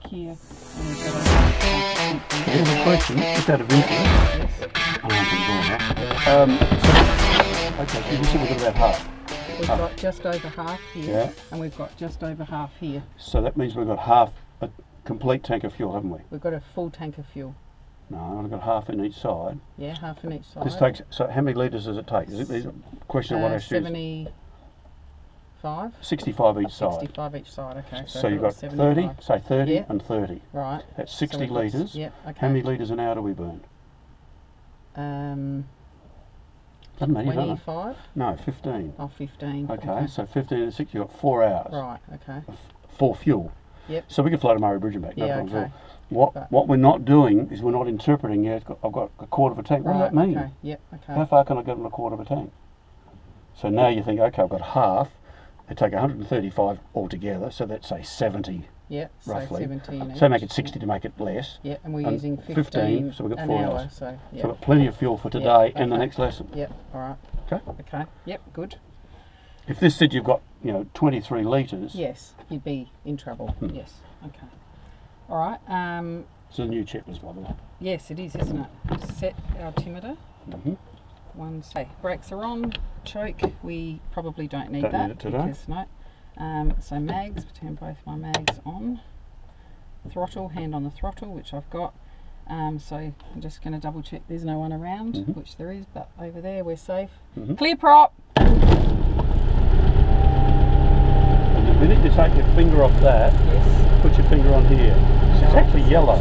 here. Here's a question, just out of interest. Yes. Okay, so you said we've got about half. We've got just over half here, Yeah. and we've got just over half here. So that means we've got half a complete tank of fuel, haven't we? We've got a full tank of fuel. No, we've got half in each side. Yeah, half in each side. This takes, so how many litres does it take? Is it a question of what I should 75? 65 each side. 65 each side, okay. So you've got 30, 75. say 30 Yeah. and 30. Right. That's 60 we've got litres. Yep, okay. How many litres an hour do we burn? Doesn't matter, you don't know. 25? No, 15. Oh, 15. Okay, so 15 and 6, you've got 4 hours. Right, okay. For fuel. Yep. So we can float a Murray Bridge and back, no Yeah, problem at okay. all. What we're not doing is we're not interpreting, yeah, I've got a quarter of a tank. What does that mean? Okay, yep, okay. How far can I get on a quarter of a tank? So now you think, okay, I've got half. They take 135 altogether, so that's say 70 yep, roughly. so 70 in each. So make it 60 to make it less. Yeah, and we're using 15 so we've got an 4 hour, hours. so So yep. we've got plenty of fuel for today and the okay. next lesson. Yep, alright. Okay. Okay, yep, good. If this said you've got, 23 litres, Yes, you'd be in trouble. Yes, okay. Alright, it's a new checklist, by the way. yes it is, isn't it? Set altimeter. One say brakes are on, choke, we probably don't need Don't that need it today. because no. So mags, turn both my mags on. Throttle, hand on the throttle, which I've got. So I'm just going to double check there's no one around, which there is, but over there we're safe. Clear prop! And the minute you take your finger off that, Yes. put your finger on here. So it's actually yellow,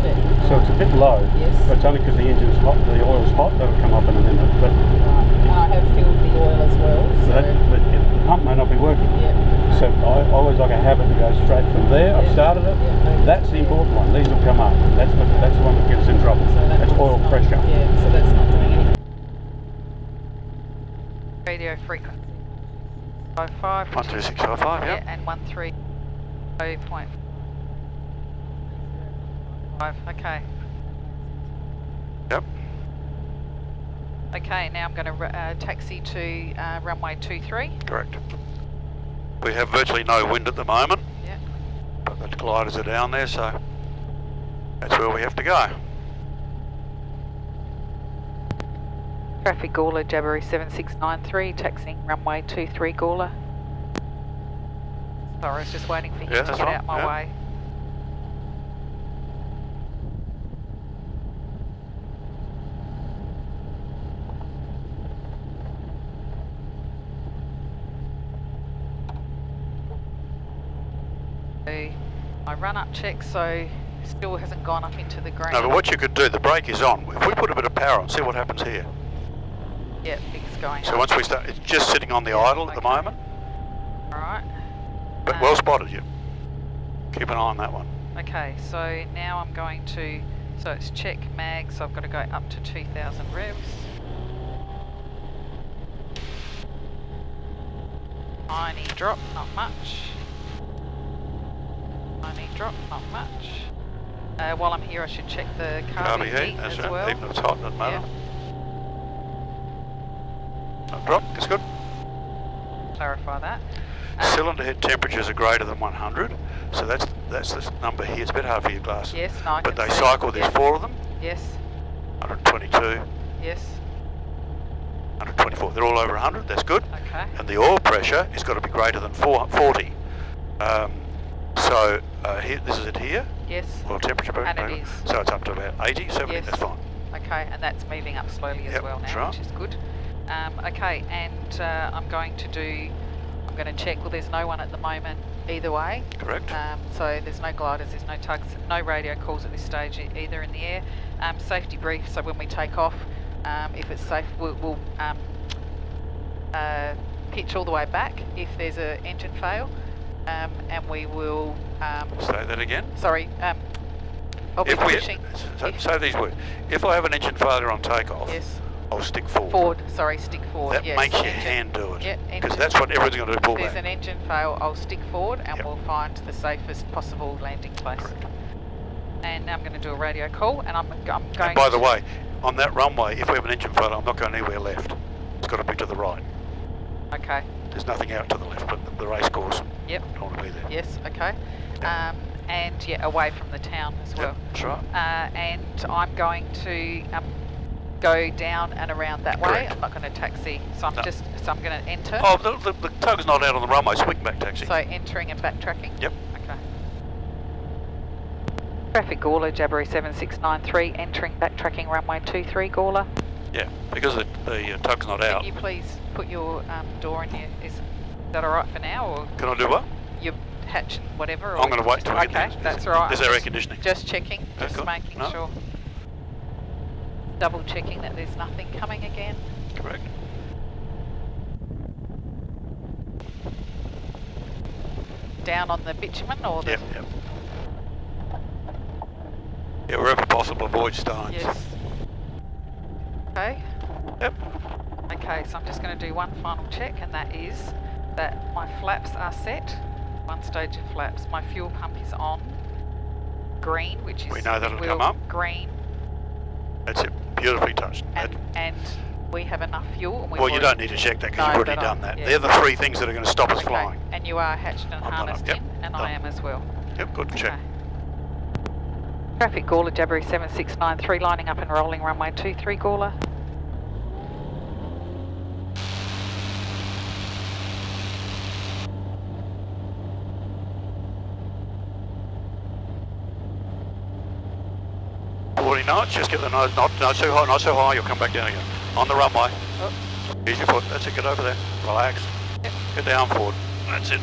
so it's a bit low. Yes. But it's only because the engine's hot, the oil's hot, that'll come up in a minute. But Right. And I have filled the oil as well, so but the pump may not be working. yeah. So I always like a habit to go straight from there. I've started it. Yeah. That's the important one. These will come up. That's the one that gets us in trouble. So That's one's oil not- pressure. Yeah, so that's not doing anything. Radio frequency. 55. 12655, Yeah, and 130.5. Okay. Yep. Okay, now I'm going to taxi to runway 23. Correct. We have virtually no wind at the moment, Yeah. but the gliders are down there, so that's where we have to go. Traffic Gawler, Jabberoo 7693, taxiing runway 23 Gawler. Sorry, I was just waiting for you to that's get right, out my way. My run-up check, so still hasn't gone up into the green. No, but what you could do, the brake is on. If we put a bit of power on, see what happens here. Yeah, it's going So up. once we start, it's just sitting on the idle at the moment. Alright. But well spotted you. Keep an eye on that one. Okay, so now I'm going to, so it's check mag, so I've got to go up to 2000 revs. Tiny drop, not much. Tiny drop, not much. While I'm here I should check the carby heat that's as right. well. Even if it's hot, doesn't matter. Yeah. No drop, it's good. Clarify that. Cylinder head temperatures are greater than 100, so that's the number here. It's a bit hard for your glasses. Yes, no, I But can they see. cycle, there's 4 of them. Yes, 122, yes, 124. They're all over 100, that's good. okay. And the oil pressure has got to be greater than 40. So here, this is it here. Yes, Oil temperature, And it is. so it's up to about 80, 70, Yes. that's fine. okay, and that's moving up slowly as Yep, well that's now, right. which is good. Okay, and I'm going to check, well there's no one at the moment either way. Correct. So there's no gliders, there's no tugs, no radio calls at this stage either in the air. Safety brief, so when we take off, if it's safe, we'll pitch all the way back if there's an engine fail, and we will... Say that again. Sorry, I'll be pushing... Say these words. If I have an engine failure on takeoff, Yes. I'll stick forward. Forward, sorry, stick forward. That yes, makes your engine. hand do it. Yeah, Because engine. that's what everyone's going to do, pull If there's back. an engine fail, I'll stick forward and Yep. we'll find the safest possible landing place. Correct. And now I'm going to do a radio call, and I'm going And by the to- way, on that runway, if we have an engine failure, I'm not going anywhere left. It's got to be to the right. Okay, There's nothing out to the left, but the race course. yep, I don't want to be there. yes, okay. and yeah, away from the town as well. Yep, that's right. And I'm going to go down and around that way. Correct. I'm not going to taxi, so I'm I'm going to enter. Oh, the tug's not out on the runway, swing back taxi. So entering and backtracking? Yep. Okay. Traffic Gawler, Jabberee 7693, entering backtracking runway 23 Gawler. Yeah, because the tug's not out. Can you please put your door in here? Is that alright for now? Or Can I do what? your hatch and whatever? Or I'm going to wait till we okay, get there. that's right. There's our air conditioning. Just checking, Okay, just cool. making No. sure. Double checking that there's nothing coming again. Correct. Down on the bitumen or the... Yep. Yeah, wherever possible, avoid stones. Yes. Okay. Yep. Okay, so I'm just going to do one final check, and that is that my flaps are set. One stage of flaps. My fuel pump is on. Green, which is... We know that'll come up. Green. That's it. Beautifully touched. And we have enough fuel. And Well, you don't need to check that because No, you've already but done that. yeah. They're the three things that are going to stop us Okay, flying. and you are hatched and I'm done, harnessed yep, in, and done. I am as well. Yep, good check. Okay. Traffic Gawler, Jabberee 7693, lining up and rolling runway 23 Gawler. Knots, just get the nose, not so high, not so high, you'll come back down again. On the runway. Oh. Use your foot, that's it, get over there. Relax. Yep. Get down forward. That's it.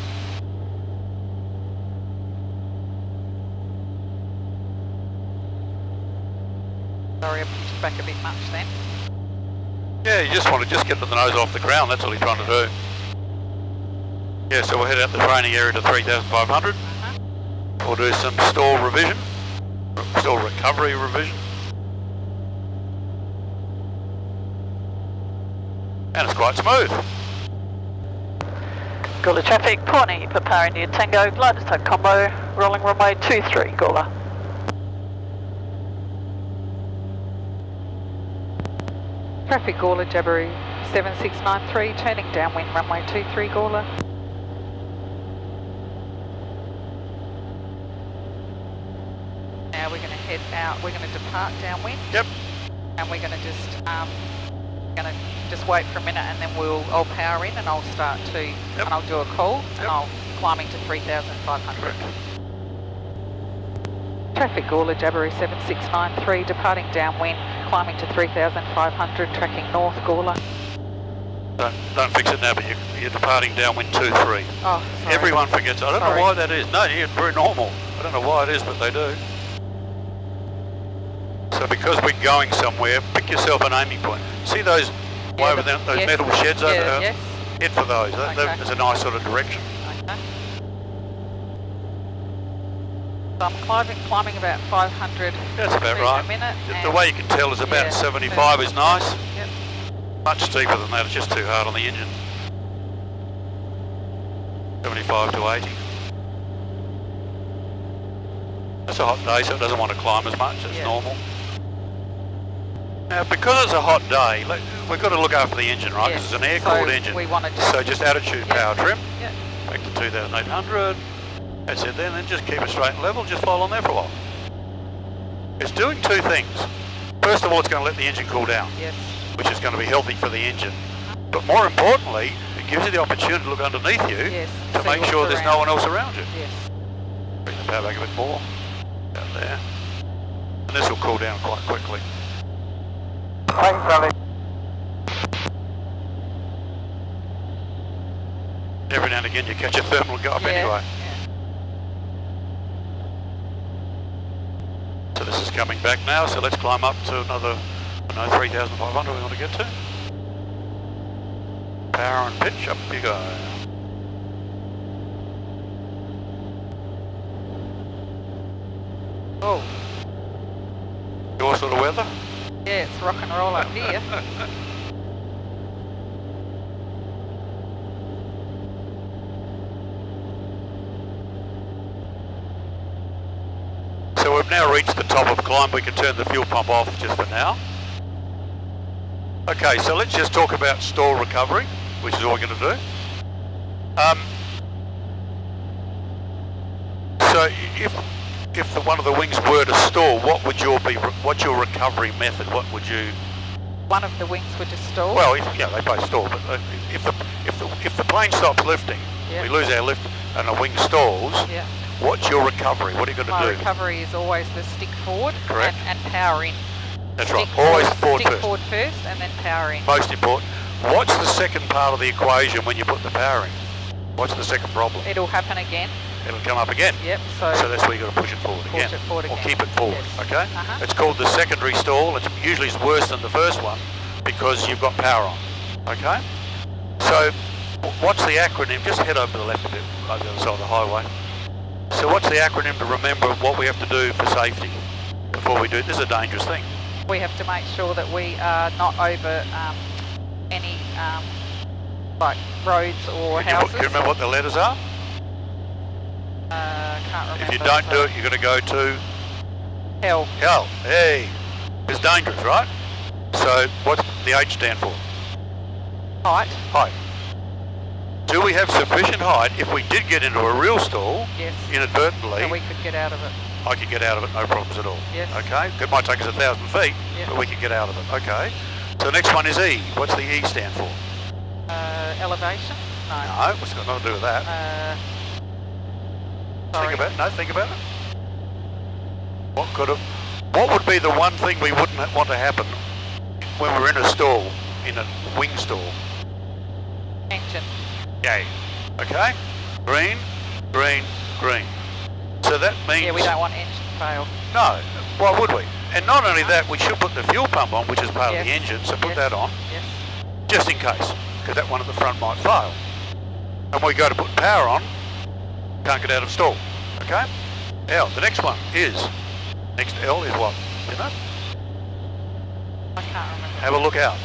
Sorry, I pushed back a bit much then. Yeah, you just want to get the nose off the ground, that's all you're trying to do. Yeah, so we'll head out the training area to 3,500. We'll do some stall revision, stall recovery revision. And it's quite smooth. Gawler traffic, Pawnee, Papa India Tango, gliders type combo, rolling runway 23, Gawler. Traffic Gawler, Jabberee 7693, turning downwind runway 23 Gawler. Now we're going to head out, we're going to depart downwind. Yep. And we're going to just wait for a minute, and then I'll power in and I'll start to, Yep. and I'll do a call, Yep. and I'll climbing to 3,500. Correct. Traffic Gawler, Jabberee 7693, departing downwind, climbing to 3,500, tracking north Gawler. Don't fix it now, but you're departing downwind 2-3. Oh, sorry. Everyone forgets. I don't Sorry. know why that is. No, it's very normal. I don't know why it is, but they do. So because we're going somewhere, pick yourself an aiming point. See those way over there, those yes. metal sheds over there? Yes. Head for those. Okay. That's a nice sort of direction. Okay. So I'm climbing about 500 That's about feet right. a minute. The way you can tell is about yeah, 75 is nice. Yep. Much steeper than that, it's just too hard on the engine. 75 to 80. It's a hot day, so it doesn't want to climb as much, it's normal. Now, because it's a hot day, we've got to look after the engine, right? Because it's an air-cooled engine. We want to So just attitude power trim, Yep. back to 2,800. That's it then just keep it straight and level, just follow on there for a while. It's doing two things. First of all, it's going to let the engine cool down, Yes. which is going to be healthy for the engine. But more importantly, it gives you the opportunity to look underneath you Yes. to See make what's sure there's no around. one else around you. Yes. Bring the power back a bit more, down there. And this will cool down quite quickly. Thanks, Raleigh. Every now and again you catch a thermal and go up anyway. Yeah. So this is coming back now, so let's climb up to another, 3,500 we want to get to. Power and pitch, up you go. Oh. Your sort of weather? Yeah, it's rock and roll up here. So we've now reached the top of the climb, we can turn the fuel pump off just for now. Okay, so let's just talk about stall recovery, which is all we're going to do. So if one of the wings were to stall, what's your recovery method? What would you? One of the wings would just stall. Well, yeah, they both stall, but if the plane stops lifting, we lose our lift, and the wing stalls. Yeah. What's your recovery? What are you going to do? My recovery is always the stick forward. Correct. And power in. That's right. Always forward stick first. forward first, and then power in. Most important. What's the second part of the equation when you put the power in? What's the second problem? It'll happen again. It'll come up again. Yep. So that's where you've got to push it forward again. Push it forward again. Or keep it forward. Yes. Okay. It's called the secondary stall. It's usually worse than the first one because you've got power on. Okay. So what's the acronym? Just head over to the left a bit, over the other side of the highway. So what's the acronym to remember what we have to do for safety before we do it? This is a dangerous thing. We have to make sure that we are not over any like roads or houses. Do you remember what the letters are? Can't remember. If you don't do it, you're going to go to hell. Hell. Hey, it's dangerous, right? So what's the H stand for? Height. Height. Do we have sufficient height if we did get into a real stall, yes, inadvertently? So we could get out of it. I could get out of it, no problems at all. Yes. Okay, it might take us 1,000 feet, but we could get out of it. Okay. So the next one is E. What's the E stand for? Elevation? No. No, it's got nothing to do with that. Sorry. Think about it. No, think about it. What would be the one thing we wouldn't want to happen when we're in a stall, in a wing stall? Engine. Yay. Okay? Green, green, green. So that means... Yeah, we don't want engine fail. No. Why would we? And not only that, we should put the fuel pump on, which is part of the Yes. engine, so put Yes. that on, Yes. just in case, because that one at the front might fail. And we go to put power on, can't get out of stall. Okay? L. The next one is, next L is what? You know? I can't remember. Have a look out.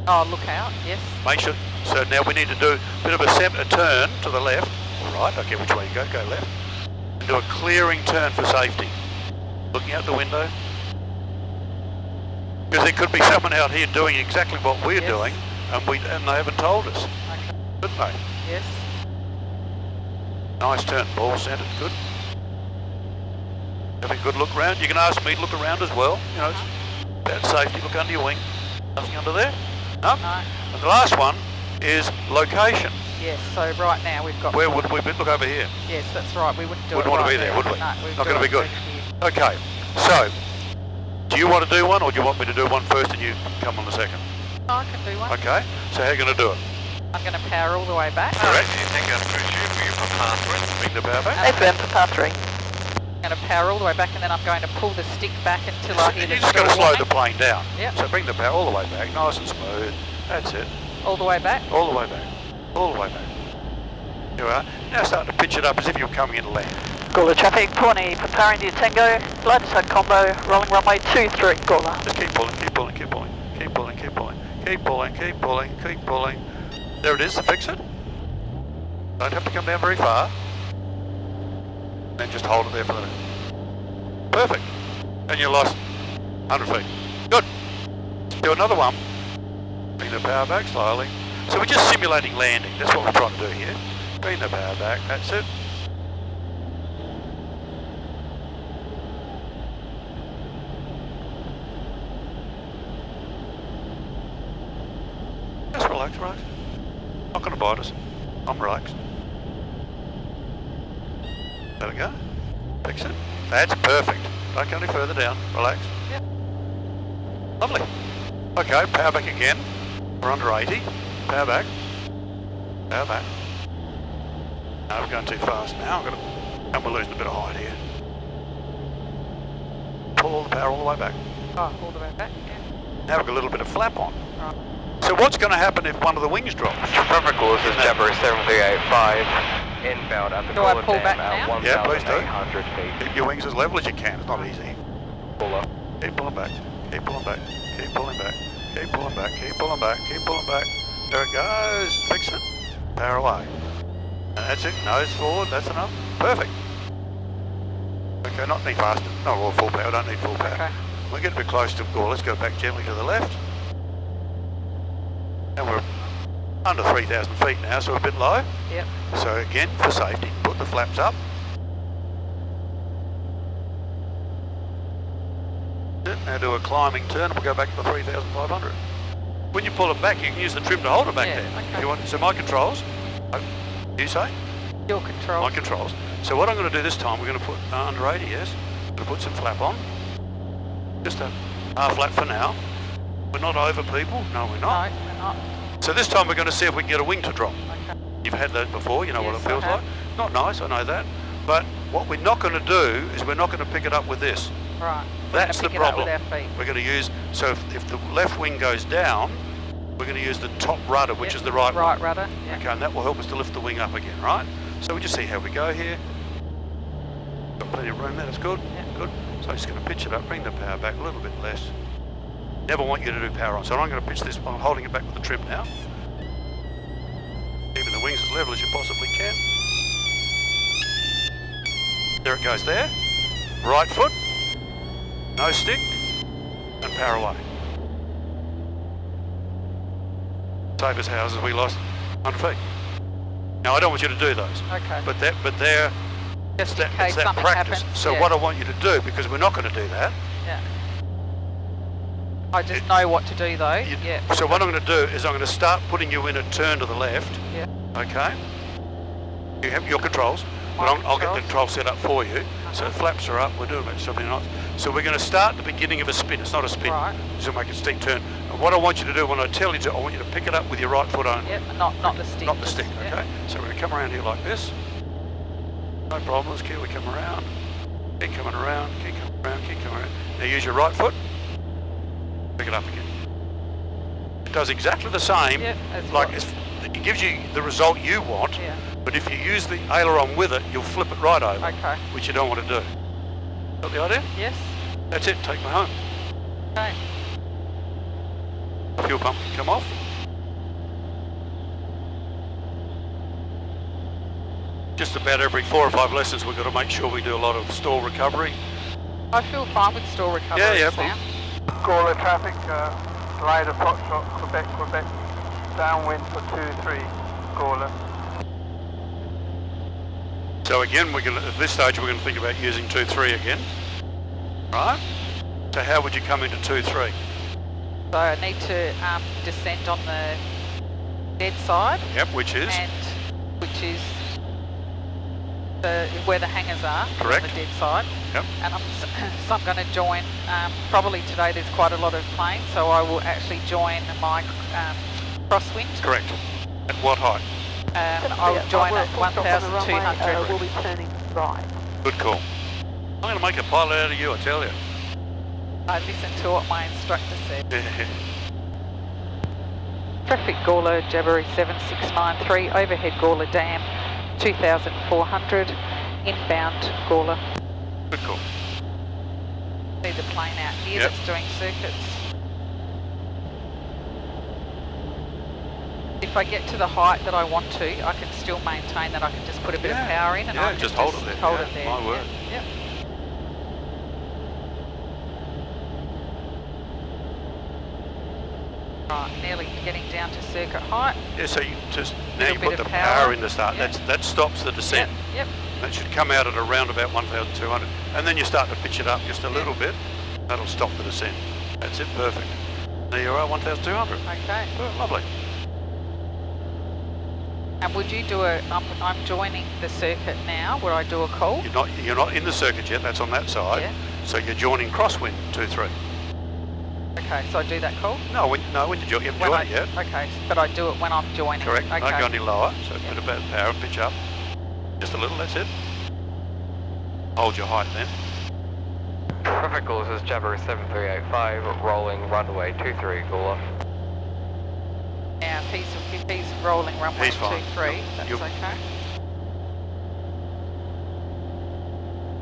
Oh, look out, yes. Make sure. So now we need to do a bit of a turn to the left. All right, okay, which way you go? Go left. And do a clearing turn for safety. Looking out the window. Because there could be someone out here doing exactly what we're doing, and they haven't told us. Okay. Couldn't they? Yes. Nice turn, ball centered, good. Have a good look around. You can ask me to look around as well. You know, it's about safety. Look under your wing. Nothing under there? No? No. And the last one is location. Yes, so right now we've got... Where would we be? Look over here. Yes, that's right. We wouldn't do Wouldn't it want to right be there, would we? No, Not going to be good. Here. Okay, so do you want to do one, or do you want me to do one first and you come on the second? Oh, I can do one. Okay, so how are you going to do it? I'm going to power all the way back. Correct. Bring the power back. FM for path 3. I'm going to power all the way back, and then I'm going to pull the stick back until I hear the You're just going to stall slow the warning. plane down. Yep. So bring the power all the way back, nice and smooth. That's it. All the way back? All the way back. All the way back. Here we are. Now start to pitch it up as if you're coming into land. Gawler traffic, Pawnee preparing to Tango, glide side combo, rolling runway 23, Gawler. Just keep pulling, keep pulling, keep pulling, keep pulling, keep pulling, keep pulling, keep pulling, keep pulling. There it is, to fix it. Don't have to come down very far. Then just hold it there for the minute. Perfect. And you lost 100 feet. Good. Do another one. Bring the power back slowly. So we're just simulating landing. That's what we're trying to do here. Bring the power back. That's it. Just relax, relax. Not going to bite us. I'm relaxed. Let it go. Fix it. That's perfect. Don't go any further down. Relax. Yep. Lovely. Okay, power back again. We're under 80. Power back. Power back. No, we're going too fast now. And we're losing a bit of height here. Pull all the power all the way back. Oh, all the way back, yeah. Now we've got a little bit of flap on. Right. So what's going to happen if one of the wings drops? Traffic course is Jabber 7385, inbound at the Do I Gawler pull Dam back at now? Yeah, please do. 1,800 feet. Keep your wings as level as you can. It's not easy. Pull up. Keep pulling back. Keep pulling back. Keep pulling back. Keep pulling back. Keep pulling back. Keep pulling back. There it goes. Fix it. Power away. And that's it. Nose forward. That's enough. Perfect. Okay, not any faster. Not all full power. Don't need full power. Okay. We're getting a bit close to Gore. Let's go back gently to the left. And we're under 3,000 feet now, so we're a bit low. Yep. So again, for safety, put the flaps up. Now do a climbing turn and we'll go back to the 3,500. When you pull it back, you can use the trim to hold it back there. Okay. If you want. So my controls, you say? Your control. My controls. So what I'm going to do this time, we're going to put under 80, yes. We're going to put some flap on. Just a half lap for now. We're not over people. No, we're not. No, we're not. So this time we're going to see if we can get a wing to drop. Okay. You've had that before, you know what Yes, it feels I have. like. Not nice, I know that. But what we're not going to do is we're not going to pick it up with this. Right. That's the Pick it up problem. with our feet. We're going to use, so if the left wing goes down, we're going to use the top rudder, which is the right one. Right rudder. Yeah. Okay, and that will help us to lift the wing up again, right? So we just see how we go here. Got plenty of room there, that's good. Yeah. Good. So I'm just going to pitch it up, bring the power back a little bit less. Never want you to do power on, so I'm going to pitch this, I'm holding it back with the trim now. Keeping the wings as level as you possibly can. There it goes there. Right foot, no stick, and power away. Save us houses, we lost 100 feet. Now I don't want you to do those. Okay. But they're Just in it's case that something practice. happens. So yeah. what I want you to do, because we're not going to do that. Yeah. I just know what to do though. Yeah. So what I'm going to do is I'm going to start putting you in a turn to the left. Yeah. Okay. You have your controls, but I'll get the control set up for you. So flaps are up. We're doing something nice. So we're going to start the beginning of a spin. It's not a spin. Right. So make a steep turn. And what I want you to do when I tell you to, I want you to pick it up with your right foot only. Yep. Not the stick. Not the stick. Yeah. Okay. So we're going to come around here like this. No problems. Keep we come around. Keep coming around. Keep coming around. Keep coming around. Now use your right foot. Pick it up again. It does exactly the same. Yep, Like it gives you the result you want. Yeah. But if you use the aileron with it, you'll flip it right over. Okay. Which you don't want to do. Got the idea? Yes. That's it. Take me home. Okay. Fuel pump can come off. Just about every 4 or 5 lessons we've got to make sure we do a lot of stall recovery. I feel fine with stall recovery. Yeah. Sam. Gawler traffic, right of Foxtrot, Quebec, downwind for 2-3, Gawler. So again, we're going to, at this stage, we're going to think about using 2-3 again. Right? So how would you come into 2-3? So I need to descend on the dead side. Yep, which is? Which is where the hangars are. Correct. On the dead side. Yep. And so I'm going to join, probably today there's quite a lot of planes, so I will actually join my crosswind. Correct. At what height? I will join at 1,200. We'll be turning right. Good call. I'm going to make a pilot out of you, I tell you. I listened to what my instructor said. Traffic Gawler, Jabberry 7693, overhead Gawler Dam, 2,400, inbound Gawler. Good call. See the plane out here Yep. that's doing circuits. If I get to the height that I want to, I can still maintain that I can just put a bit of power in and I can just hold it there. Hold Yeah, it there. my word. Yep. Right, nearly getting down to circuit height. Yeah, so you just, now you Little put bit the of power power. in the start. Yeah. That stops the descent. Yep. That should come out at around about 1,200. And then you start to pitch it up just a little bit. That'll stop the descent. That's it, perfect. There you are, 1,200. Okay. Oh, lovely. And would you do I'm joining the circuit now where I do a call? You're not in the circuit yet, that's on that side. Yeah. So you're joining crosswind 2-3. Okay, so I do that call? When you haven't joined it yet. Okay, but I do it when I'm joining. Correct. Okay. Don't go any lower. So put a bit of power and pitch up. Just a little, that's it. Hold your height then. Traffic Gawler, this is Jabber 7385, rolling runway 23, Gawler. Now, if he's rolling runway He's fine. 23, that's You're- okay.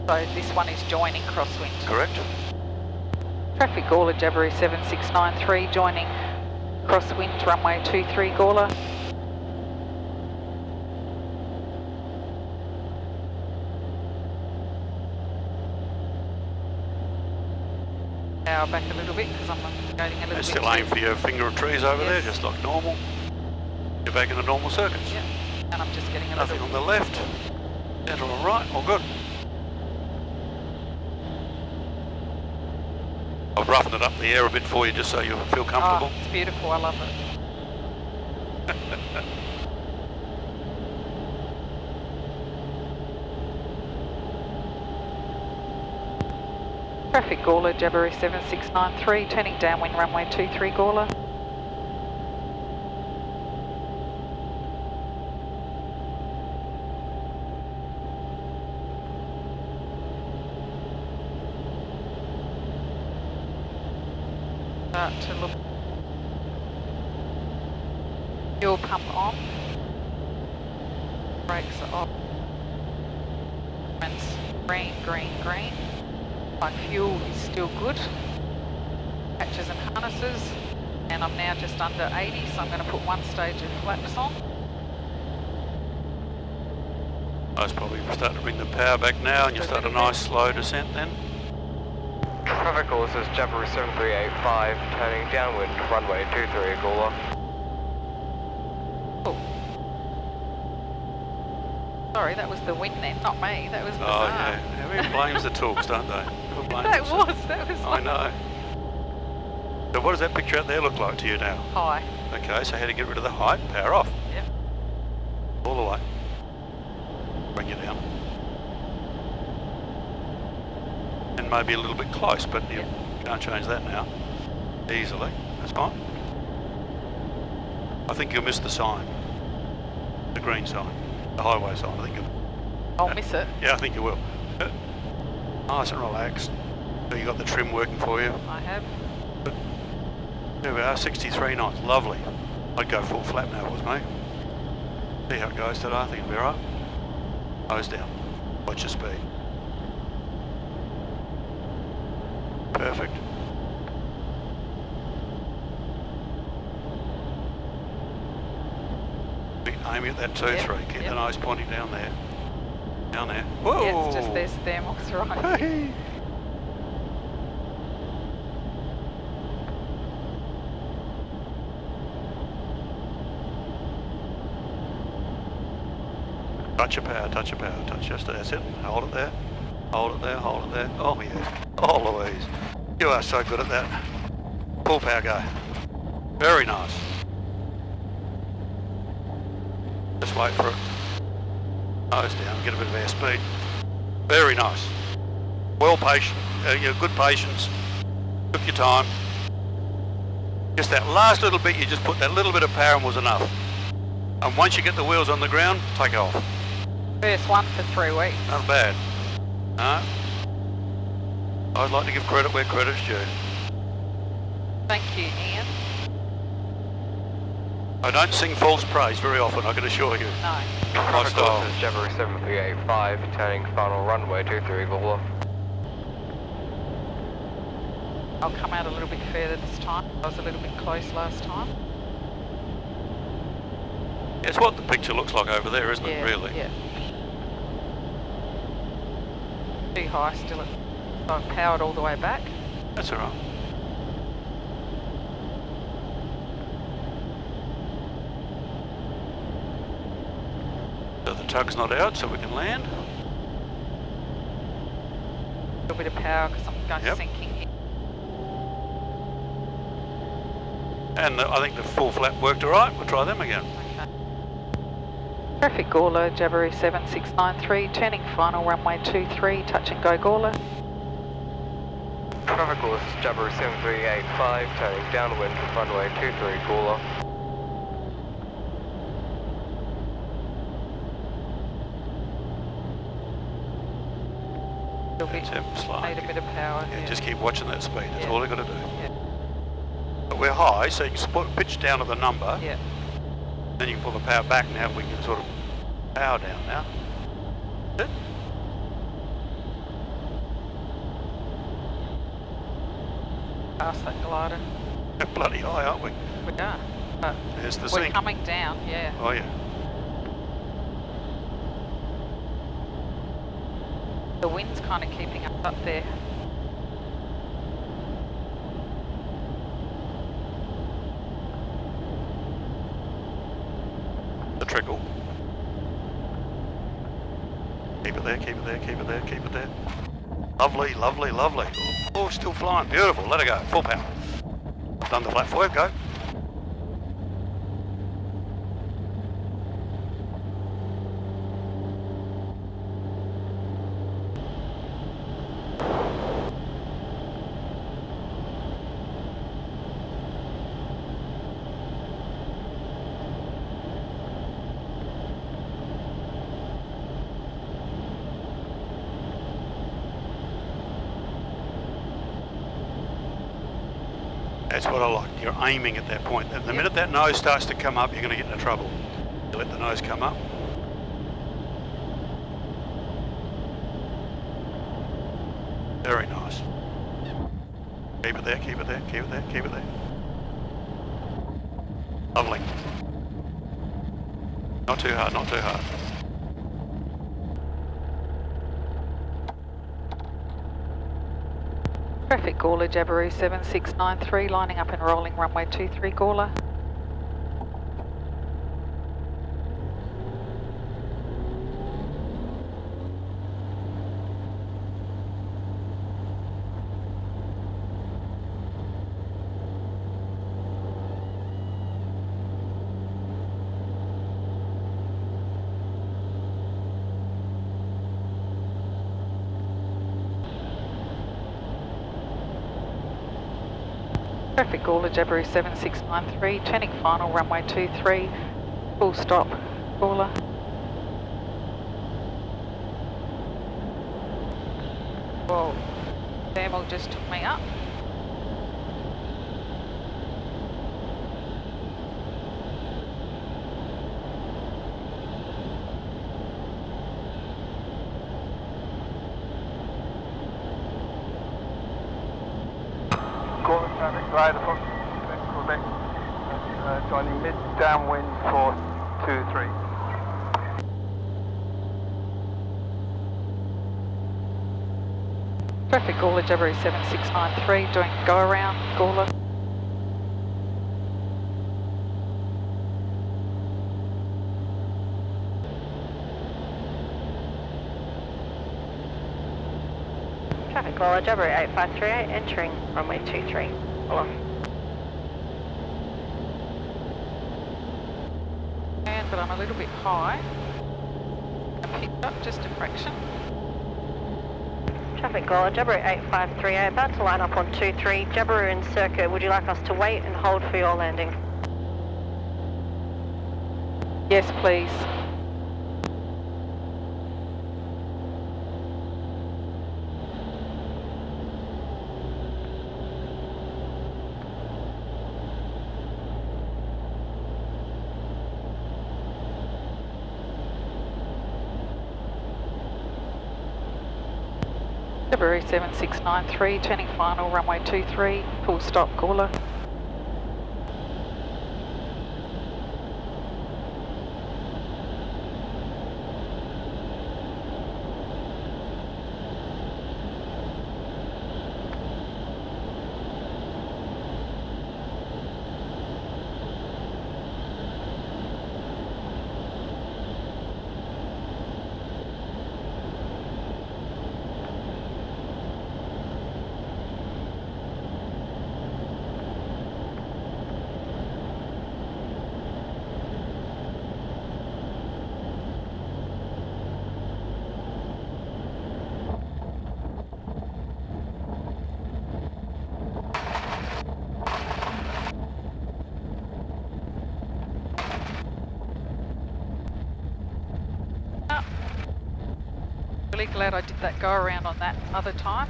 So this one is joining crosswind. Correct. Traffic Gawler, Jabberry 7693, joining crosswind runway 23, Gawler. Power back a little bit because I'm going a little And bit still too- aim for your finger of trees over there, Yes. just like normal. You're back in the normal circuits. Yeah, and I'm just getting a Nothing little on the left. Center on the right, all good. I've roughened it up the air a bit for you just so you feel comfortable. Oh, it's beautiful, I love it. Traffic Gawler, Jabberoo 7693, turning downwind runway 23 Gawler. Start to look. Fuel pump on. Brakes are off. Green, green, green. My fuel is still good. Hatches and harnesses. And I'm now just under 80, so I'm going to put one stage of flaps on. I was probably starting to bring the power back now and you start a nice slow descent then. Traffic Gawler, this is Jabberoo 7385, turning downwind, runway 23 Gawler. Oh. Sorry, that was the wind then, not me. That was bizarre. Oh yeah, everyone blames the talks, don't they? People blame that themselves. was I know. So what does that picture out there look like to you now? high. Okay, so how to get rid of the height? Power off. Yep. All the way. Bring you down. And maybe a little bit close, but you can't change that now. Easily. That's fine. I think you'll miss the sign. The green sign. The highway sign. I think you'll... I'll miss it. Yeah, I think you will. Nice and relaxed. So you got the trim working for you. I have. There we are, 63 knots. Lovely. I'd go full flap now if it was me. See how it goes today. I think it'll be alright. Nose down. Watch your speed. Perfect. Be aiming at that 2-3. Keep the nose pointing down there. Down there. Whoa! Yeah, it's just there's thermals right. Hey. Touch your power, touch your power, touch just that's it. Hold it there. Hold it there, hold it there. Oh yes. Oh Louise. You are so good at that. Full power go. Very nice. Just wait for it. Nose down, get a bit of airspeed. Very nice. Well patient, you're good patience. Took your time. Just that last little bit, you just put that little bit of power and was enough. And once you get the wheels on the ground, take off. First one for 3 weeks. Not bad. No. I'd like to give credit where credit's due. Thank you, Ian. I don't sing false praise very often, I can assure you. No. My Traffic style. Gawler, this is Jabberoo 7385, turning final runway 23 Gawler. I'll come out a little bit further this time. I was a little bit close last time. It's what the picture looks like over there, isn't it, really? Yeah. Too high still. So I've powered all the way back. That's alright. So the tug's not out, so we can land. A little bit of power because I'm going sinking in. And I think the full flap worked alright, we'll try them again. Okay. Traffic Gawler, Jabberoo 7693, turning final runway 23, touch and go Gawler. Traffic Gawler, this is Jabberoo 7385, turning downwind, runway 23 Gawler. That's it, slow. Need a bit of power. Yeah, just keep watching that speed, that's all you got to do. Yeah. But we're high, so you can pitch down to the number. Yeah. Then you can pull the power back now, we can sort of power down now. That's it. Past that glider. We're bloody high, aren't we? We are. But There's the we're sink. coming down, yeah. Oh yeah. The wind's kind of keeping us up there. The trickle. Keep it there, keep it there, keep it there, keep it there. Lovely, lovely, lovely. Oh, still flying. Beautiful. Let her go. Full power. Done the flat for you. Go. That's what I like. You're aiming at that point. The minute that nose starts to come up, you're going to get into trouble. You let the nose come up. Very nice. Keep it there, keep it there, keep it there, keep it there. Lovely. Not too hard, not too hard. Traffic Gawler, Jabiru 7693, lining up and rolling runway 23 Gawler. Traffic Gawler, Jabiru 7693, turning final, runway 23, full stop, Gawler. Whoa, thermal just took me up. Traffic glider for Quebec, joining mid downwind for 23. Traffic Gawler, Jabiru 7693, doing go around, Gawler. Traffic Gawler, Jabiru 8538, entering runway 23. Gawler. But I'm a little bit high. I picked up just a fraction. Traffic Gawler, Jabiru 8538, about to line up on 23. Jabiru in circuit, would you like us to wait and hold for your landing? Yes, please. Jabiru 7693, turning final, runway 23, full stop, Gawler. Really glad I did that go around on that other time.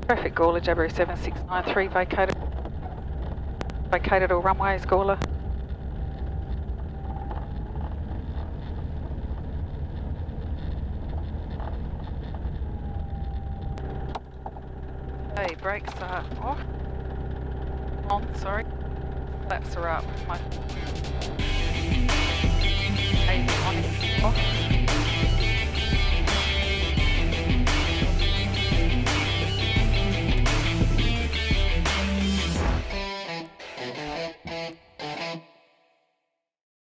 Traffic Gawler, Jabiru 7693, vacated all runways, Gawler. Hey, brakes are off. On, sorry. Flaps are up.